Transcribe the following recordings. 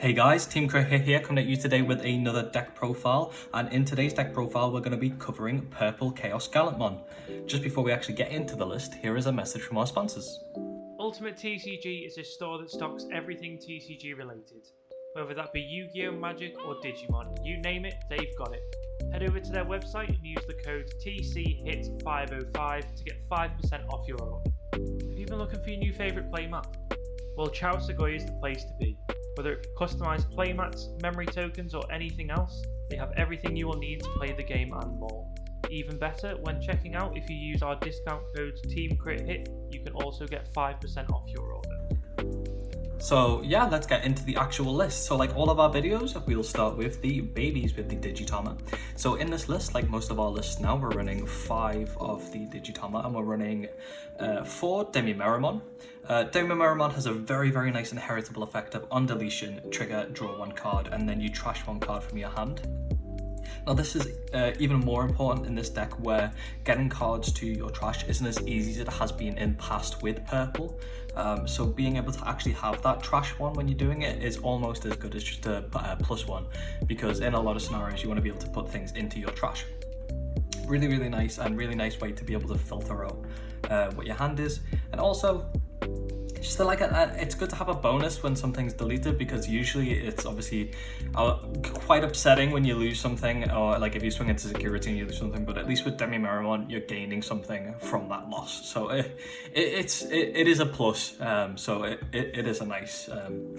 Hey guys, Team Crit here coming at you today with another deck profile, and in today's deck profile we're going to be covering Purple ChaosGallantmon. Just before we actually get into the list, here is a message from our sponsors. Ultimate TCG is a store that stocks everything TCG related. Whether that be Yu-Gi-Oh! Magic or Digimon, you name it, they've got it. Head over to their website and use the code TCHIT505 to get 5% off your order. Have you been looking for your new favourite playmat? Well, ChaosGallantmon is the place to be. Whether it's customized playmats, memory tokens or anything else, they have everything you will need to play the game and more. Even better, when checking out, if you use our discount code TEAMCRITHIT, you can also get 5% off your order. So yeah, let's get into the actual list. So like all of our videos, we'll start with the babies with the Digitama. So in this list, like most of our lists now, we're running 5 of the Digitama and we're running 4 Demi Maramon. Demi Maramon has a very nice inheritable effect of on deletion, trigger, draw 1 card, and then you trash 1 card from your hand. Now this is even more important in this deck where getting cards to your trash isn't as easy as it has been in past with purple. So being able to actually have that trash one when you're doing it is almost as good as just a +1, because in a lot of scenarios you want to be able to put things into your trash. Really nice, and really nice way to be able to filter out what your hand is. And also just it's good to have a bonus when something's deleted, because usually it's obviously quite upsetting when you lose something, or like if you swing into security and you lose something, but at least with Demi Maramon you're gaining something from that loss, so it is a plus. So it is a nice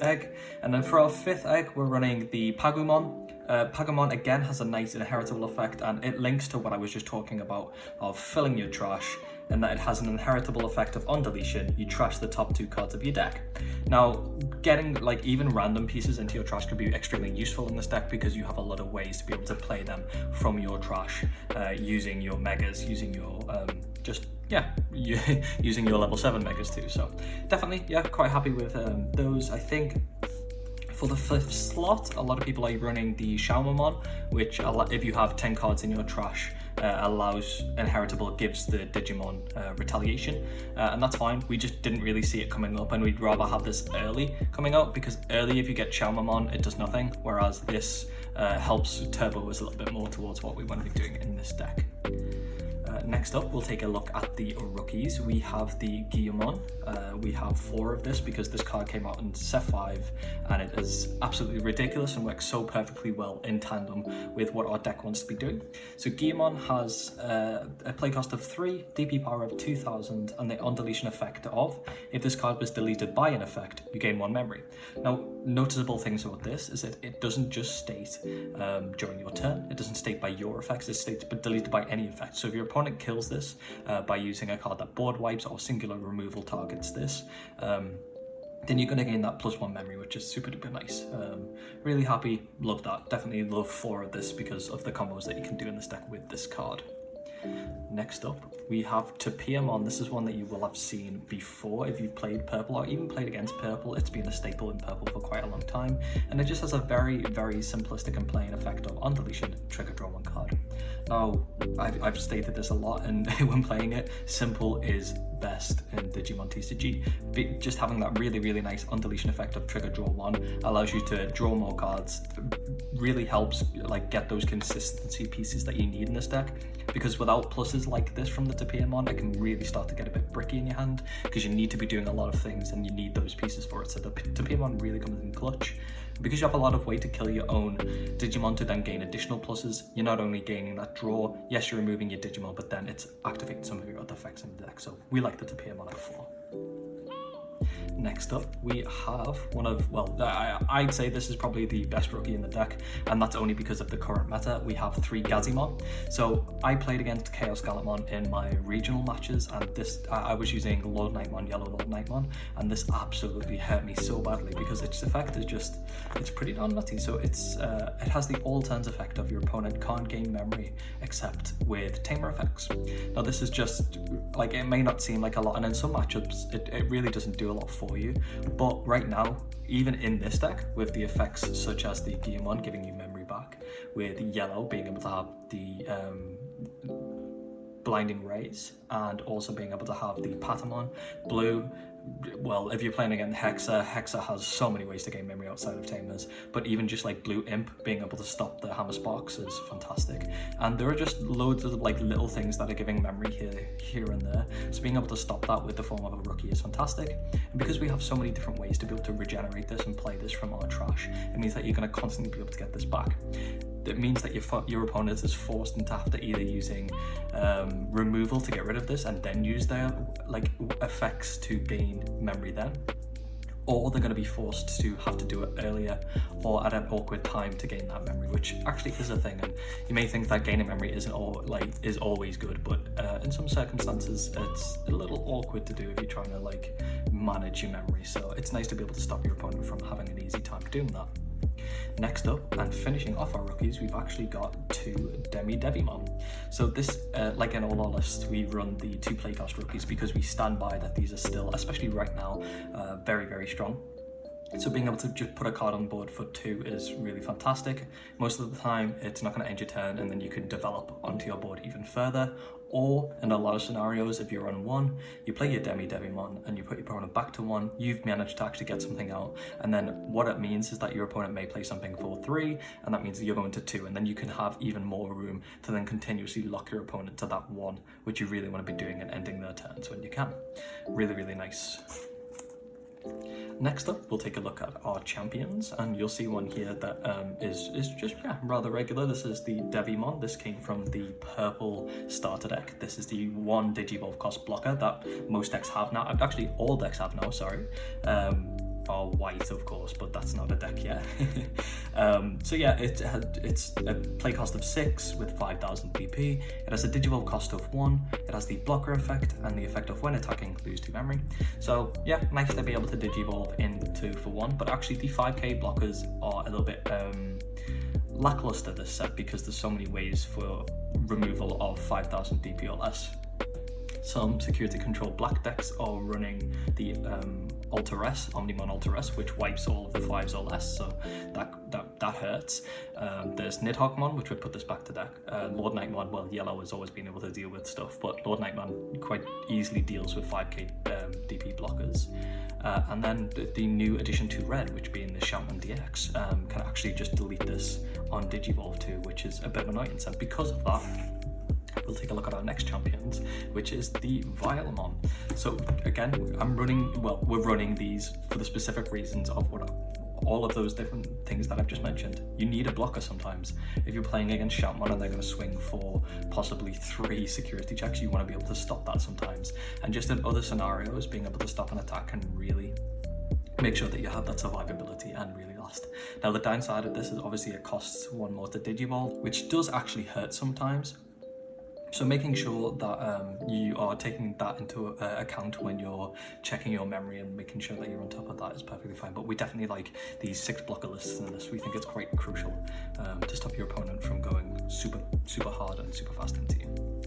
egg. And then for our 5th egg we're running the Pagumon. Pagumon again has a nice inheritable effect, and it links to what I was just talking about of filling your trash, and that it has an inheritable effect of on deletion, you trash the top 2 cards of your deck. Now, getting like even random pieces into your trash could be extremely useful in this deck, because you have a lot of ways to be able to play them from your trash, using your megas, using your using your level 7 megas too. So definitely, yeah, quite happy with those. I think for the 5th slot, a lot of people are running the ChaosGallantmon, which if you have 10 cards in your trash, allows inheritable, gives the Digimon retaliation, and that's fine. We just didn't really see it coming up, and we'd rather have this early coming out, because early if you get ChaosGallantmon it does nothing, whereas this helps turbo us a little bit more towards what we want to be doing in this deck. Next up, we'll take a look at the rookies. We have the Vilemon. We have 4 of this because this card came out in set 5, and it is absolutely ridiculous and works so perfectly well in tandem with what our deck wants to be doing. So Vilemon has a play cost of 3, DP power of 2000, and the on deletion effect of, if this card was deleted by an effect, you gain 1 memory. Now, noticeable things about this is that it doesn't just state during your turn, it doesn't state by your effects, it states but deleted by any effect. So if your opponent kills this by using a card that board wipes or singular removal targets this, then you're going to gain that +1 memory, which is super duper nice. Really happy, love that. Definitely love 4 of this because of the combos that you can do in this deck with this card. Next up, we have Miramon. This is one that you will have seen before if you played purple or even played against purple. It's been a staple in purple for quite a long time, and it just has a very simplistic and plain effect of on deletion, trigger, draw 1 card. Now, I've stated this a lot, and when playing it, simple is best in Digimon TCG. Just having that really nice on deletion effect of trigger, draw 1 allows you to draw more cards, really helps like get those consistency pieces that you need in this deck, because without pluses like this from the Miramon, it can really start to get a bit bricky in your hand, because you need to be doing a lot of things and you need those pieces for it. So the Miramon really comes in clutch. Because you have a lot of way to kill your own Digimon to then gain additional pluses, you're not only gaining that draw, yes, you're removing your Digimon, but then it's activating some of your other effects in the deck. So we like the Miramon at 4. Next up, we have one of, well, I'd say this is probably the best rookie in the deck, and that's only because of the current meta. We have 3 Gazimon. So I played against ChaosGallantmon in my regional matches, and this I was using Lord Nightmon, Yellow Lord Nightmon, and this absolutely hurt me so badly because its effect is just, it's pretty darn nutty. So it's it has the all turns effect of your opponent can't gain memory except with tamer effects. Now this is just, like, it may not seem like a lot, and in some matchups it really doesn't do a lot for you, but right now, even in this deck, with the effects such as the Digimon giving you memory back, with yellow being able to have the Blinding Rays, and also being able to have the Patamon. Blue, well, if you're playing against Hexa has so many ways to gain memory outside of Tamers, but even just like Blue Imp, being able to stop the Hammer Sparks is fantastic. And there are just loads of like little things that are giving memory here and there, so being able to stop that with the form of a rookie is fantastic. And because we have so many different ways to be able to regenerate this and play this from our trash, it means that you're going to constantly be able to get this back. It means that your opponent is forced into have to either using removal to get rid of this and then use their like effects to gain memory then, or they're going to be forced to have to do it earlier or at an awkward time to gain that memory, which actually is a thing. And you may think that gaining memory is always good, but in some circumstances it's a little awkward to do if you're trying to like manage your memory. So it's nice to be able to stop your opponent from having an easy time doing that. Next up, and finishing off our rookies, we've actually got 2 Demi Maramon. So this, like in all our lists, we run the 2 playcast rookies because we stand by that these are still, especially right now, very, very strong. So being able to just put a card on board for 2 is really fantastic. Most of the time, it's not going to end your turn, and then you can develop onto your board even further. Or in a lot of scenarios, if you're on 1, you play your Demi Maramon and you put your opponent back to 1, you've managed to actually get something out, and then what it means is that your opponent may play something for 3, and that means that you're going to 2, and then you can have even more room to then continuously lock your opponent to that 1, which you really want to be doing and ending their turns when you can. Really, really nice. Next up, we'll take a look at our champions, and you'll see one here that is just rather regular. This is the Vilemon. This came from the purple starter deck. This is the 1 Digivolve cost blocker that most decks have now. Actually, all decks have now, sorry. Are white, of course, but that's not a deck yet. So yeah, it's a play cost of 6 with 5,000 BP. It has a Digivolve cost of 1. It has the blocker effect and the effect of when attacking, lose 2 memory. So yeah, nice to be able to Digivolve into for 1, but actually the 5k blockers are a little bit lackluster this set because there's so many ways for removal of 5,000 DP or less. Some security control black decks are running the Alter-S, Omnimon Alter-S, which wipes all of the 5s or less, so that hurts. There's Nidhoggmon, which would put this back to deck. Lord Nightmon, well, yellow has always been able to deal with stuff, but Lord Nightmon quite easily deals with 5k DP blockers. And then the new addition to red, which being the Shaman DX, can actually just delete this on Digivolve too, which is a bit of an annoyance, and because of that, we'll take a look at our next champions, which is the Vilemon. So again, we're running these for the specific reasons of all of those different things that I've just mentioned. You need a blocker sometimes. If you're playing against Shoutmon and they're going to swing for possibly 3 security checks, you want to be able to stop that sometimes. And just in other scenarios, being able to stop an attack can really make sure that you have that survivability and really last. Now the downside of this is obviously it costs 1 more to Digivolve, which does actually hurt sometimes. So making sure that you are taking that into account when you're checking your memory and making sure that you're on top of that is perfectly fine. But we definitely like these 6 blocker lists in this. We think it's quite crucial to stop your opponent from going super hard and super fast into you.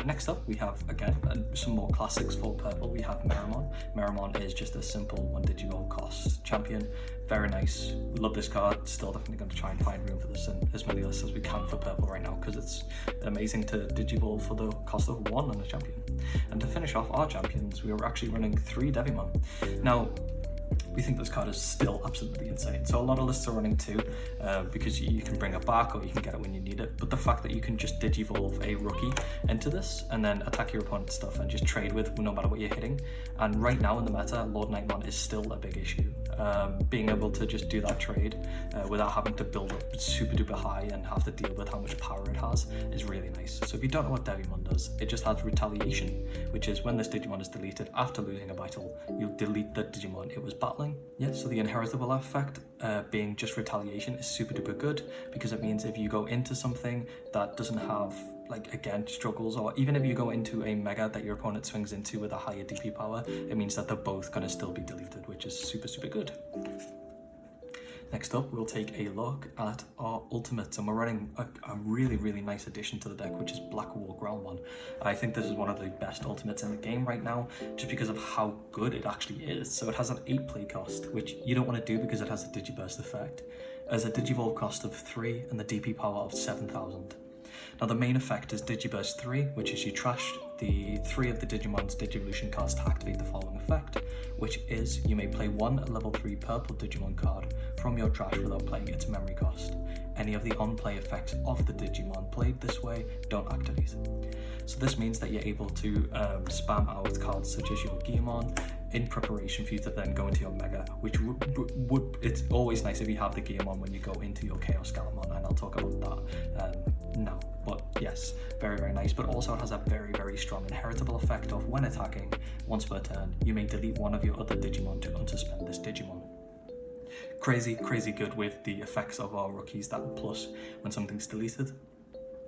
Next up, we have, again, some more classics for purple. We have Miramon. Miramon is just a simple 1 Digivolve cost champion. Very nice. Love this card. Still definitely going to try and find room for this in as many lists as we can for purple right now, because it's amazing to Digivolve for the cost of 1 on a champion. And to finish off our champions, we were actually running 3 Devimon. Now, we think this card is still absolutely insane. So a lot of lists are running 2 because you can bring it back or you can get it when you need it. But the fact that you can just Digivolve a rookie into this and then attack your opponent's stuff and just trade with no matter what you're hitting. And right now in the meta, Lord Nightmon is still a big issue. Being able to just do that trade without having to build up super duper high and have to deal with how much power it has is really nice. So if you don't know what Devimon does, it just has retaliation, which is when this Digimon is deleted after losing a vital, you'll delete the Digimon it was battling. Yeah, so the inheritable effect being just retaliation is super duper good, because it means if you go into something that doesn't have, like, again, struggles, or even if you go into a mega that your opponent swings into with a higher DP power, it means that they're both going to still be deleted, which is super good. Next up, we'll take a look at our ultimates, and we're running a really nice addition to the deck, which is Black War Growlmon. I think this is one of the best ultimates in the game right now, just because of how good it actually is. So it has an 8 play cost, which you don't want to do because it has a Digiburst effect. It has a Digivolve cost of 3 and the DP power of 7,000. Now the main effect is Digiburst 3, which is you trash the 3 of the Digimon's Digivolution cards to activate the following effect, which is you may play one level 3 purple Digimon card from your trash without paying its memory cost. Any of the on-play effects of the Digimon played this way don't activate. So this means that you're able to spam out cards such as your Giamon in preparation for you to then go into your Mega, which it's always nice if you have the Giamon when you go into your ChaosGallantmon, and I'll talk about that now. But yes, very, very nice. But also it has a very, very strong inheritable effect of when attacking, once per turn, you may delete one of your other Digimon to unsuspend this Digimon. Crazy, crazy good with the effects of our rookies, that plus when something's deleted.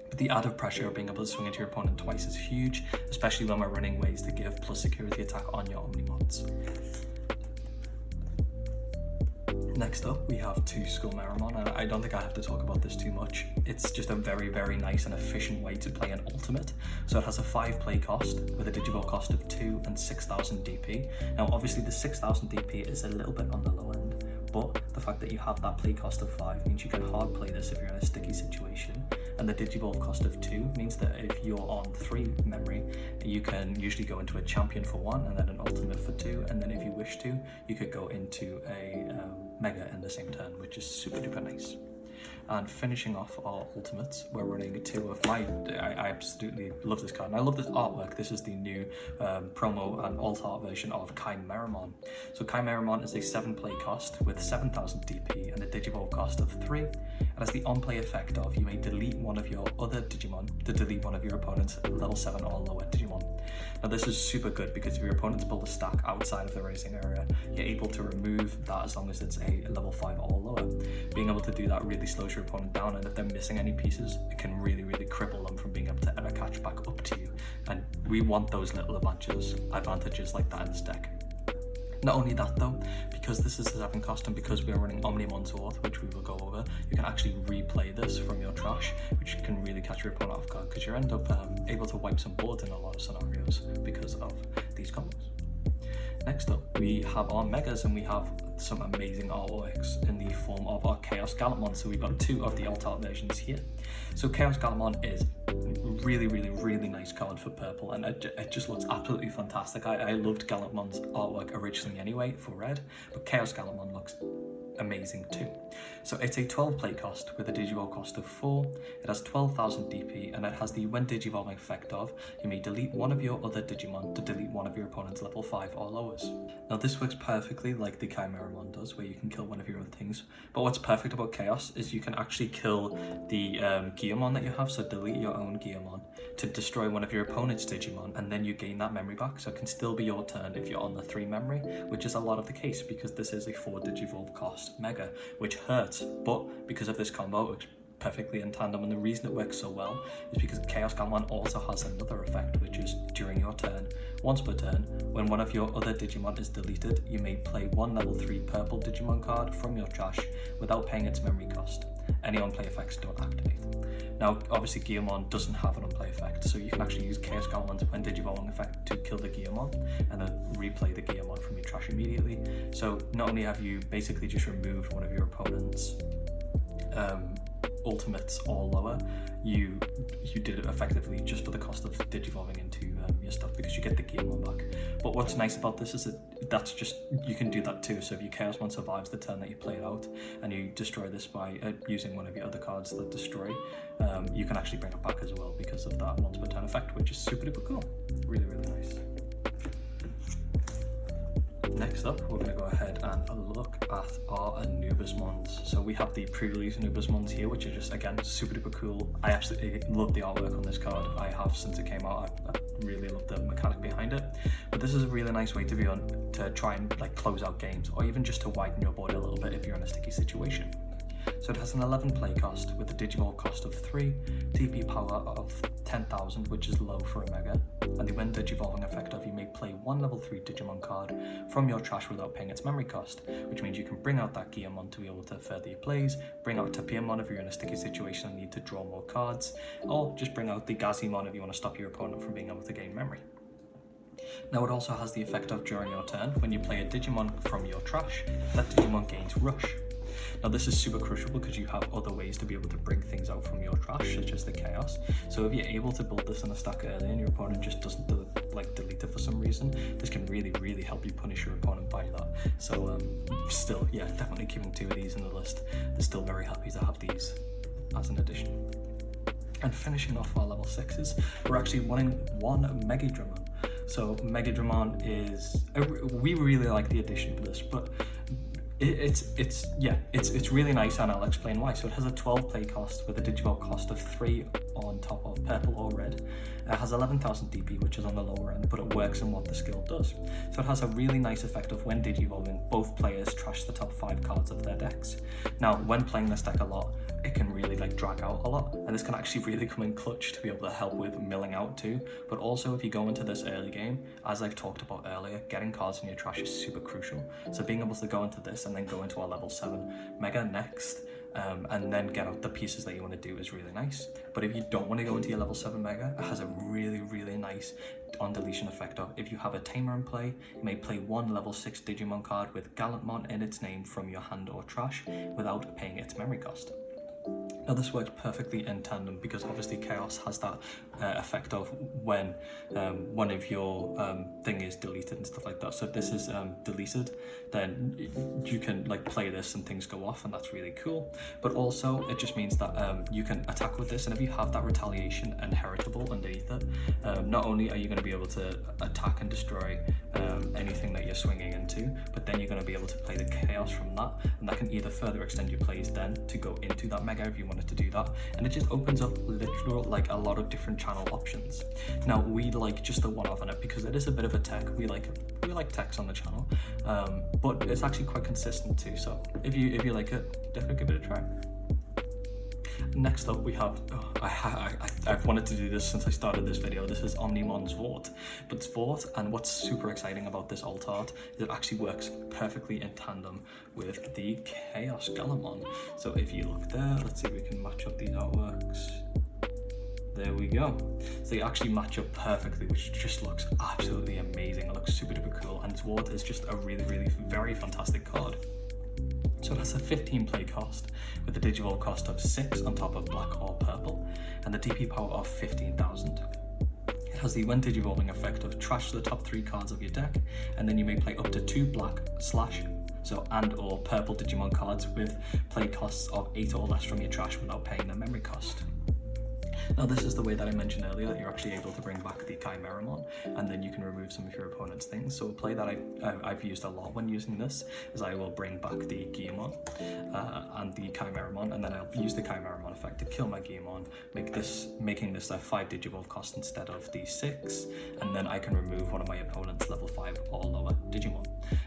But the added pressure of being able to swing into your opponent twice is huge, especially when we're running ways to give plus security attack on your Omnimons. Next up, we have 2 Skull Miramon, and I don't think I have to talk about this too much. It's just a very, very nice and efficient way to play an ultimate. So it has a 5 play cost with a Digivolve cost of 2 and 6,000 DP. Now obviously the 6,000 DP is a little bit on the low end, but the fact that you have that play cost of 5 means you can hard play this if you're in a sticky situation. And the Digivolve cost of 2 means that if you're on 3 memory, you can usually go into a champion for 1 and then an ultimate for 2, and then if you wish to, you could go into a Mega in the same turn, which is super duper nice. And finishing off our ultimates, we're running 2 of my, I absolutely love this card, and I love this artwork. This is the new promo and alt art version of Tai Maramon. So Tai Maramon is a 7 play cost with 7,000 DP and a Digivolve cost of 3. It has the on-play effect of you may delete one of your other Digimon to delete one of your opponent's level 7 or lower Digimon. Now this is super good because if your opponent's build a stack outside of the racing area, you're able to remove that as long as it's a level 5 or lower. Being able to do that really slows your opponent down, and if they're missing any pieces, it can really, really cripple them from being able to ever catch back up to you. And we want those little advantages like that in this deck. Not only that though, because this is a 7 cost and because we are running Omnimon Zorth, which we will go over, you can actually replay this from your trash, which can really catch your opponent off guard because you end up able to wipe some boards in a lot of scenarios because of these combos. Next up, we have our Megas, and we have some amazing artworks in the form of our ChaosGallantmon. So we've got 2 of the alt art versions here. So ChaosGallantmon is really, really, really nice card for purple, and it just looks absolutely fantastic. I loved Gallantmon's artwork originally anyway for red, but ChaosGallantmon looks amazing too. So it's a 12 play cost with a Digivolve cost of 4. It has 12,000 DP, and it has the when Digivolving effect of you may delete one of your other Digimon to delete one of your opponent's level 5 or lowers. Now this works perfectly like the Tai Maramon does, where you can kill one of your own things, but what's perfect about Chaos is you can actually kill the Giamon that you have, so delete your own Giamon to destroy one of your opponent's Digimon, and then you gain that memory back, so it can still be your turn if you're on the 3 memory, which is a lot of the case because this is a 4 Digivolve cost Mega, which hurts, but because of this combo it works perfectly in tandem, and the reason it works so well is because ChaosGallantmon also has another effect, which is during your turn, once per turn, when one of your other Digimon is deleted, you may play one level 3 purple Digimon card from your trash without paying its memory cost. Any on-play effects don't activate. Now, obviously Giamon doesn't have an on-play effect, so you can actually use ChaosGallantmon's when Digivolving effect to kill the Giamon and then replay the Giamon from your trash immediately. So not only have you basically just removed one of your opponent's ultimates or lower, you did it effectively just for the cost of digivolving into your stuff because you get the Giamon back. But what's nice about this is that's just, you can do that too. So if your Chaosmon survives the turn that you played out and you destroy this by using one of your other cards that destroy, you can actually bring it back as well because of that once per turn effect, which is super duper cool. Really, really nice. Next up, we're going to go ahead and look at our Anubismons. So we have the pre-release Anubismons here, which are just, again, super duper cool. I absolutely love the artwork on this card. I have since it came out. I really love the mechanic behind it. But this is a really nice way to try and like close out games, or even just to widen your board a little bit if you're in a sticky situation. So it has an 11 play cost with a Digivolve cost of 3, TP power of 10,000, which is low for a Mega, and the when Digivolving effect of you may play one level 3 Digimon card from your trash without paying its memory cost, which means you can bring out that Giamon to be able to further your plays, bring out Tapiamon if you're in a sticky situation and need to draw more cards, or just bring out the Gazimon if you want to stop your opponent from being able to gain memory. Now it also has the effect of during your turn, when you play a Digimon from your trash, that Digimon gains Rush. Now this is super crucial because you have other ways to be able to bring things out from your trash, such as the chaos. So if you're able to build this in a stack early and your opponent just doesn't delete it for some reason, this can really help you punish your opponent by that. So still, yeah, definitely keeping 2 of these in the list. They're still very happy to have these as an addition. And finishing off our level 6s, we're actually wanting 1 Megadramon. So Megadramon is, we really like the addition to this, but it's really nice, and I'll explain why. So it has a 12 play cost with a Digivolve cost of 3 on top of purple or red. It has 11,000 DP, which is on the lower end, but it works in what the skill does. So it has a really nice effect of when Digivolving, both players trash the top 5 cards of their decks. Now, when playing this deck a lot, it can really drag out a lot, and this can actually really come in clutch to be able to help with milling out too. But also, if you go into this early game, as I've talked about earlier, getting cards in your trash is super crucial. So being able to go into this and then go into our level 7 Mega next, and then get out the pieces that you want to do is really nice. But if you don't want to go into your level 7 Mega, it has a really nice on deletion effect of, if you have a Tamer in play, you may play 1 level 6 Digimon card with Gallantmon in its name from your hand or trash without paying its memory cost. Now this works perfectly in tandem because obviously Chaos has that effect of when one of your thing is deleted and stuff like that. So if this is deleted, then you can play this and things go off, and that's really cool. But also it just means that you can attack with this, and if you have that retaliation inheritable underneath it, not only are you going to be able to attack and destroy anything that you're swinging into, but then you're going to be able to play the Chaos from that, and that can either further extend your plays then to go into that Mega if you wanted to do that, and it just opens up literal a lot of different channel options. Now we like just the one-off on it because it is a bit of a tech. We like techs on the channel, but it's actually quite consistent too. So if you like it, definitely give it a try. Next up we have, I've wanted to do this since I started this video. This is Omnimon's Vort. But it's Vort, and what's super exciting about this alt art is it actually works perfectly in tandem with the ChaosGallantmon. So if you look there, let's see if we can match up these artworks. There we go. So they actually match up perfectly, which just looks absolutely amazing. It looks super duper cool, and Vort is just a really very fantastic card. So it has a 15 play cost with a Digivolve cost of 6 on top of black or purple, and the DP power of 15,000. It has the when Digivolving effect of trash the top 3 cards of your deck, and then you may play up to 2 black / and or purple Digimon cards with play costs of 8 or less from your trash without paying their memory cost. Now this is the way that I mentioned earlier, that you're actually able to bring back the Tai Maramon, and then you can remove some of your opponent's things. So a play that I've used a lot when using this is I will bring back the Digimon and the Tai Maramon, and then I'll use the Tai Maramon effect to kill my Digimon, making this a 5 Digivolve cost instead of the 6, and then I can remove one of my opponent's level 5 or lower Digimon.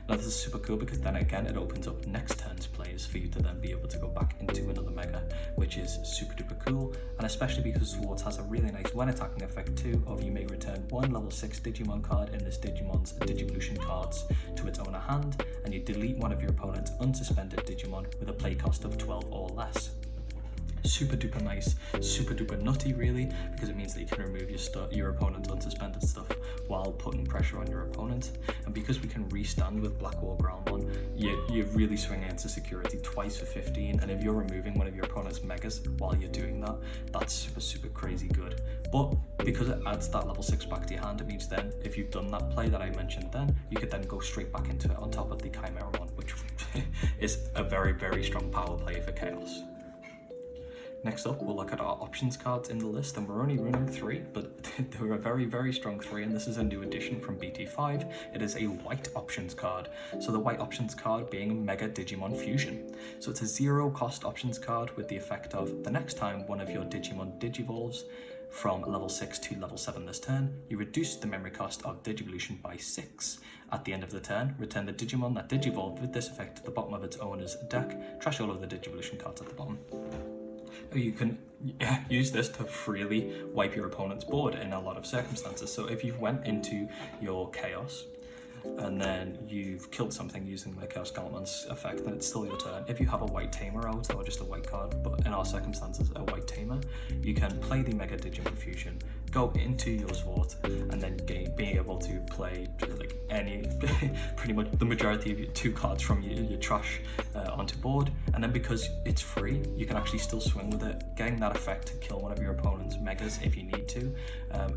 Now this is super cool because then again it opens up next turn's plays for you to then be able to go back into another Mega, which is super duper cool, and especially because Swords has a really nice when attacking effect too of you may return 1 level 6 Digimon card in this Digimon's Digivolution cards to its owner hand, and you delete one of your opponent's unsuspended Digimon with a play cost of 12 or less. Super duper nice, super duper nutty really, because it means that you can remove your opponent's unsuspended stuff while putting pressure on your opponent. And because we can restand with Black War Groundmon, you're really swinging into security twice for 15, and if you're removing one of your opponent's megas while you're doing that, that's super crazy good. But because it adds that level 6 back to your hand, it means then if you've done that play that I mentioned then, you could then go straight back into it on top of the Miramon, which is a very strong power play for Chaos. Next up, we'll look at our options cards in the list, and we're only running 3, but they're a very strong 3, and this is a new addition from BT5. It is a white options card. So the white options card being Mega Digimon Fusion. So it's a 0 cost options card with the effect of the next time one of your Digimon digivolves from level 6 to level 7 this turn, you reduce the memory cost of Digivolution by 6. At the end of the turn, return the Digimon that digivolved with this effect to the bottom of its owner's deck, trash all of the Digivolution cards at the bottom. You can use this to freely wipe your opponent's board in a lot of circumstances. So if you went into your Chaos and then you've killed something using the ChaosGallantmon's effect, then it's still your turn. If you have a white Tamer out, or just a white card, but in our circumstances a white Tamer, you can play the Mega Digimon Fusion, go into your Zwart and then being able to play like any, pretty much the majority of your 2 cards from your trash onto board, and then because it's free, you can actually still swing with it, getting that effect to kill one of your opponent's megas if you need to,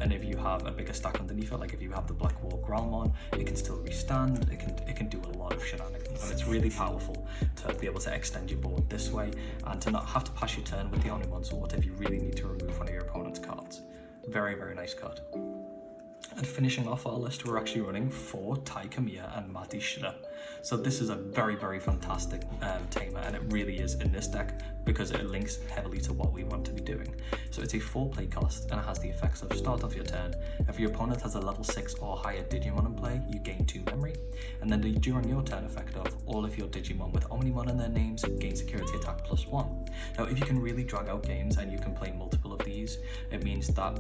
and if you have a bigger stack underneath it, like if you have the Black Wall Growlmon, it can still restand, it can do a lot of shenanigans, and it's really powerful to be able to extend your board this way, and to not have to pass your turn with the Omnimon Zwart if you really need to remove one of your opponent's cards. Very, very nice card. And finishing off our list, we're actually running 4 Tai Kamiya and Mati Shida. So this is a very, very fantastic tamer, and it really is in this deck because it links heavily to what we want to be doing. So it's a 4 play cost, and it has the effects of start off your turn. If your opponent has a level 6 or higher Digimon in play, you gain 2 memory. And then during your turn effect of all of your Digimon with Omnimon in their names gain security attack +1. Now if you can really drag out games and you can play multiple of these, it means that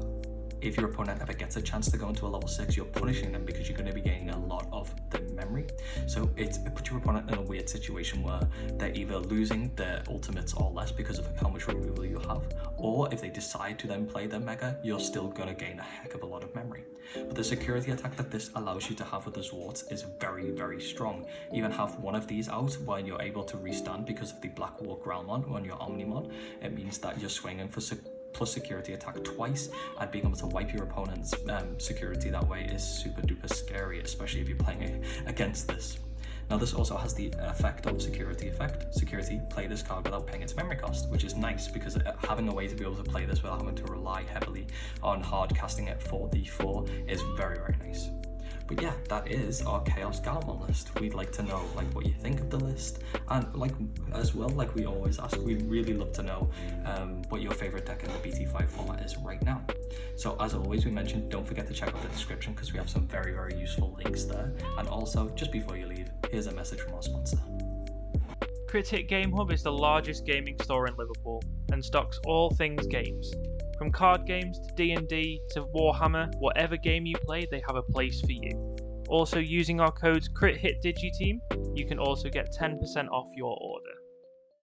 if your opponent ever gets a chance to go into a level 6, you're punishing them because you're going to be gaining a lot of the memory. So it puts your opponent in a weird situation where they're either losing their ultimates or less because of how much removal you have, or if they decide to then play their mega, you're still going to gain a heck of a lot of memory. But the security attack that this allows you to have with the Zwarts is very, very strong. Even have one of these out when you're able to restand because of the Black Wall Growlmon on your Omnimon, it means that you're swinging for plus security attack twice, and being able to wipe your opponent's security that way is super duper scary, especially if you're playing against this. Now this also has the effect of security effect. Security, play this card without paying its memory cost, which is nice because having a way to be able to play this without having to rely heavily on hard casting at 4d4 is very, very nice. But yeah, that is our ChaosGallantmon list. We'd like to know like what you think of the list, and like as well, like we always ask, we'd really love to know what your favorite deck in the BT5 format is right now. So as always, we mentioned, don't forget to check out the description because we have some very, very useful links there. And also, just before you leave, here's a message from our sponsor. Crit Hit Game Hub is the largest gaming store in Liverpool and stocks all things games. From card games to D&D to Warhammer, whatever game you play, they have a place for you. Also, using our codes CritHitDigiTeam, you can also get 10% off your order.